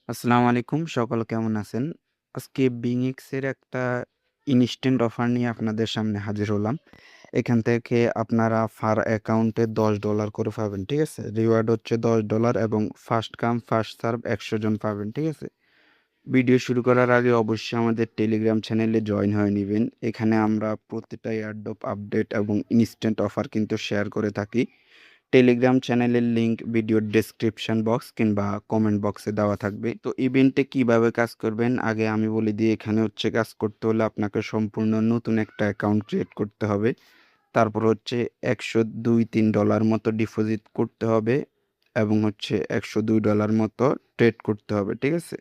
আসসালামু আলাইকুম। সকল কেমন আছেন? আজকে বিংএক্স এর একটা ইনস্ট্যান্ট অফার নিয়ে আপনাদের সামনে হাজির হলাম। এখান থেকে আপনারা ফার অ্যাকাউন্টে $10 করে পাবেন। ঠিক আছে? রিওয়ার্ড হচ্ছে $10 এবং ফার্স্ট কাম ফার্স্ট সার্ভ ১০০ জন পাবেন। ঠিক আছে? ভিডিও শুরু করার আগে অবশ্যই আমাদের টেলিগ্রাম চ্যানেলে জয়েন হয়ে নিবেন। এখানে আমরা প্রতিটা এয়ারড্রপ আপডেট এবং ইনস্ট্যান্ট অফার কিন্তু শেয়ার করে থাকি। টেলিগ্রাম চ্যানেলের লিংক ভিডিওর ডেসক্রিপশন বক্স কিংবা কমেন্ট বক্সে দেওয়া থাকবে। তো ইভেন্টে কিভাবে কাজ করবেন আগে আমি বলে দিই। এখানে হচ্ছে কাজ করতে হলে আপনাকে সম্পূর্ণ নতুন একটা অ্যাকাউন্ট ক্রিয়েট করতে হবে। তারপর হচ্ছে $102-3 মতো ডিপোজিট করতে হবে এবং হচ্ছে $102 মতো ট্রেড করতে হবে। ঠিক আছে?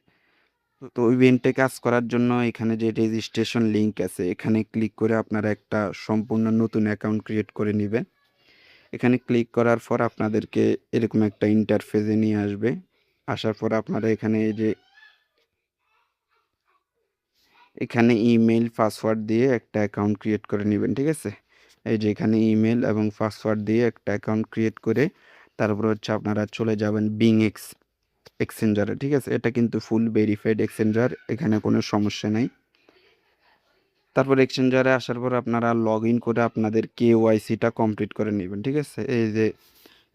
তো ইভেন্টে কাজ করার জন্য এখানে যে রেজিস্ট্রেশন লিংক আছে এখানে ক্লিক করে আপনারা একটা সম্পূর্ণ নতুন অ্যাকাউন্ট ক্রিয়েট করে নেবেন। এখানে ক্লিক করার পর আপনাদেরকে এরকম একটা ইন্টারফেসে নিয়ে আসবে। আসার পর আপনারা এখানে এই যে এখানে ইমেইল পাসওয়ার্ড দিয়ে একটা অ্যাকাউন্ট ক্রিয়েট করে নেবেন। ঠিক আছে? এই যে এখানে ইমেইল এবং পাসওয়ার্ড দিয়ে একটা অ্যাকাউন্ট ক্রিয়েট করে তারপর হচ্ছে আপনারা চলে যাবেন বিংএক্স এক্সচেঞ্জারে। ঠিক আছে? এটা কিন্তু ফুল ভেরিফাইড এক্সচেঞ্জার, এখানে কোনো সমস্যা নাই। তারপর এক্সচেঞ্জারে আসার পর আপনারা লগ ইন করে আপনাদের কেওয়াইসিটা কমপ্লিট করে নেবেন। ঠিক আছে? এই যে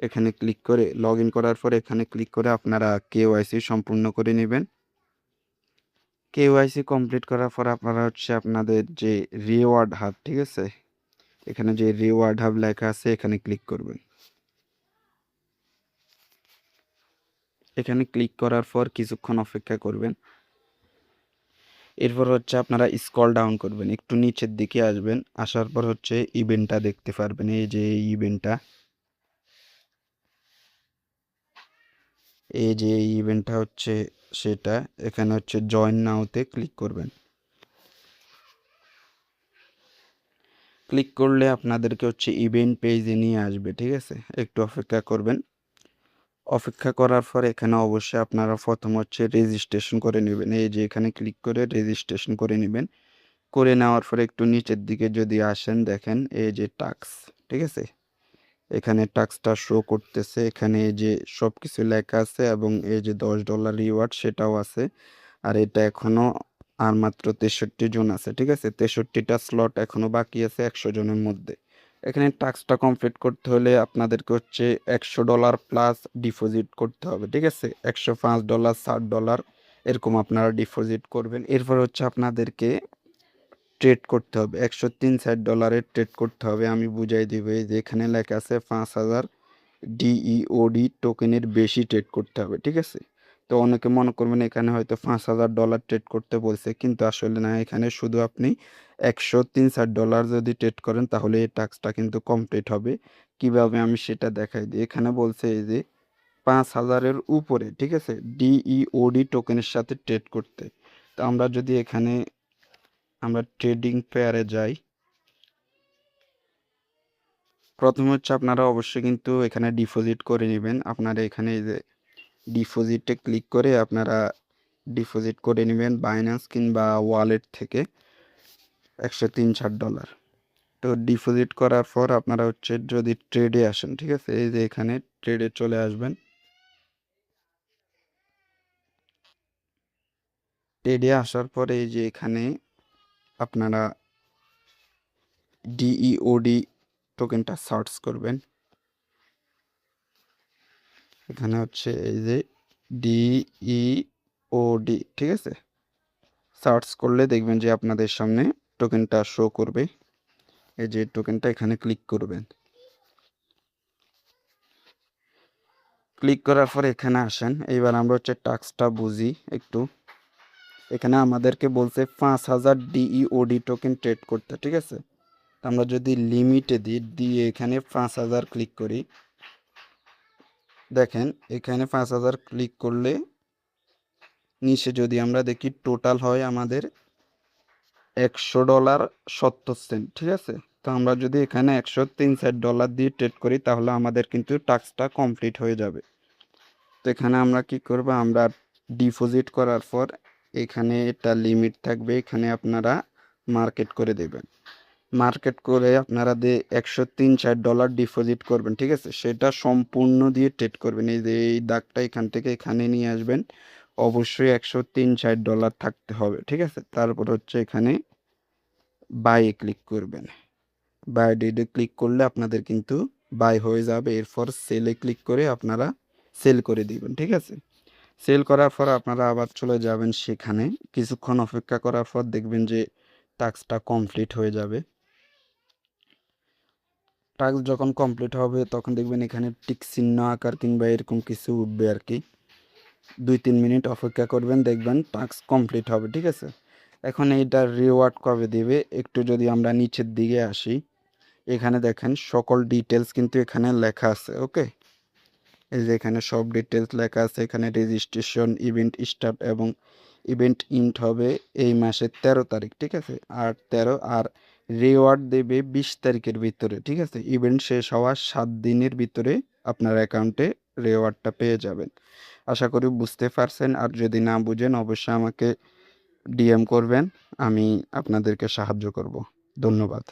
এখানে ক্লিক করে লগ ইন করার পর এখানে ক্লিক করে আপনারা কেওয়াইসি সম্পূর্ণ করে নেবেন। কেওয়াইসি কমপ্লিট করার পর আপনারা হচ্ছে আপনাদের যে রিওয়ার্ড হাব, ঠিক আছে? এখানে যে রিওয়ার্ড হাব লেখা আছে এখানে ক্লিক করবেন। এখানে ক্লিক করার পর কিছুক্ষণ অপেক্ষা করবেন। এরপর হচ্ছে আপনারা স্ক্রল ডাউন করবেন, একটু নিচের দিকে আসবেন। আসার পর হচ্ছে ইভেন্টটা দেখতে পারবেন। এই যে এই ইভেন্টটা, এই যে এই ইভেন্টটা হচ্ছে সেটা। এখানে হচ্ছে জয়েন নাওতে ক্লিক করবেন। ক্লিক করলে আপনাদেরকে হচ্ছে ইভেন্ট পেজে নিয়ে আসবে। ঠিক আছে? একটু অপেক্ষা করবেন। অপেক্ষা করার পর এখানে অবশ্যই আপনারা প্রথম হচ্ছে রেজিস্ট্রেশন করে নেবেন। এই যে এখানে ক্লিক করে রেজিস্ট্রেশন করে নেবেন। করে নেওয়ার পরে একটু নিচের দিকে যদি আসেন দেখেন এই যে টাস্ক, ঠিক আছে? এখানে টাস্কটা শো করতেছে। এখানে এই যে সব কিছু লেখা আছে এবং এই যে $10 রিওয়ার্ড সেটাও আছে। আর এটা এখনো আর মাত্র 63 জন আছে। ঠিক আছে? 63টা স্লট এখনো বাকি আছে 100 জনের মধ্যে। এখানে টাস্কটা কমপ্লিট করতে হলে আপনাদেরকে হচ্ছে $100 প্লাস ডিপোজিট করতে হবে। ঠিক আছে? $105, $60 এরকম আপনারা ডিপোজিট করবেন। এরপর হচ্ছে আপনাদেরকে ট্রেড করতে হবে। $103-60 ট্রেড করতে হবে। আমি বুঝাই দিব। এই যে এখানে লেখা আছে 5000 ডিইওডি টোকেনের বেশি ট্রেড করতে হবে। ঠিক আছে? তো অনেকে মনে করবেন এখানে হয়তো $5000 ট্রেড করতে বলছে, কিন্তু আসলে না। এখানে শুধু আপনি $103-60 যদি ট্রেড করেন তাহলে এই টাস্কটা কিন্তু কমপ্লিট হবে। কিভাবে আমি সেটা দেখাই দিই। এখানে বলছে এই যে 5000 এর উপরে, ঠিক আছে? ডিইওডি টোকেনের সাথে ট্রেড করতে। তো আমরা যদি এখানে আমরা ট্রেডিং পেয়ারে যাই। প্রথমে হচ্ছে আপনারা অবশ্যই কিন্তু এখানে ডিপোজিট করে নেবেন। আপনারা এখানে এই যে ডিপোজিটে ক্লিক করে আপনারা ডিপোজিট করে নেবেন বাইন্যান্স কিংবা ওয়ালেট থেকে $103-60। তো ডিপোজিট করার পর আপনারা হচ্ছে যদি ট্রেডে আসেন, ঠিক আছে? এই যে এখানে ট্রেডে চলে আসবেন। ট্রেডে আসার পরে এই যে এখানে আপনারা ডিইওডি টোকেনটা সার্চ করবেন। এখানে হচ্ছে এই যে ডিইওডি, ঠিক আছে? সার্চ করলে দেখবেন যে আপনাদের সামনে টোকেনটা শো করবে। এই যে টোকেনটা এখানে ক্লিক করবেন। ক্লিক করার পর এখানে আসেন। এইবার আমরা হচ্ছে টাস্কটা বুঝি একটু। এখানে আমাদেরকে বলছে 5000 ডিইওডি টোকেন ট্রেড করতে। ঠিক আছে? আমরা যদি লিমিটে দিয়ে এখানে 5000 ক্লিক করি, দেখেন এখানে 5000 ক্লিক করলে নিচে যদি আমরা দেখি টোটাল হয় আমাদের $100.70। ঠিক আছে? তো আমরা যদি এখানে $103 দিয়ে ট্রেড করি তাহলে আমাদের কিন্তু টাস্কটা কমপ্লিট হয়ে যাবে। তো এখানে আমরা কি করব, আমরা ডিপোজিট করার পর এখানে একটা লিমিট থাকবে, এখানে আপনারা মার্কেট করে দেবেন। মার্কেট করে আপনারা $103-60 ডিপোজিট করবেন। ঠিক আছে? সেটা সম্পূর্ণ দিয়ে ট্রেড করবেন। এই যে এই দাগটা এখান থেকে এখানে নিয়ে আসবেন। অবশ্যই $163 থাকতে হবে, ঠিক আছে? তারপর হচ্ছে এখানে বাইয়ে ক্লিক করবেন। বাই ডিডে ক্লিক করলে আপনাদের কিন্তু বাই হয়ে যাবে। এরপর সেলে ক্লিক করে আপনারা সেল করে দিবেন, ঠিক আছে? সেল করার পর আপনারা আবার চলে যাবেন সেখানে। কিছুক্ষণ অপেক্ষা করার পর দেখবেন যে টাস্কটা কমপ্লিট হয়ে যাবে। টাস্ক যখন কমপ্লিট হবে তখন দেখবেন এখানে টিক চিহ্ন আকার কিংবা এরকম কিছু উঠবে আর কি। 2-3 মিনিট অপেক্ষা করবেন, দেখবেন টাস্ক কমপ্লিট হবে, ঠিক আছে? এখন এইটার রিওয়ার্ড কবে দিবে, একটু যদি আমরা নিচের দিকে আসি, এখানে দেখেন সকল ডিটেলস কিন্তু এখানে লেখা আছে, ওকে? এই যে এখানে সব ডিটেলস লেখা আছে। এখানে রেজিস্ট্রেশন, ইভেন্ট স্টার্ট এবং ইভেন্ট ইন্ট হবে এই মাসের 13 তারিখ, ঠিক আছে? আর 13 আর রিওয়ার্ড দেবে 20 তারিখের ভিতরে, ঠিক আছে? ইভেন্ট শেষ হওয়ার 7 দিনের ভিতরে আপনার অ্যাকাউন্টে রিওয়ার্ডটা পেয়ে যাবেন। আশা করি বুঝতে পারছেন। আর যদি না বুঝেন অবশ্যই আমাকে ডিএম করবেন, আমি আপনাদেরকে সাহায্য করব। ধন্যবাদ।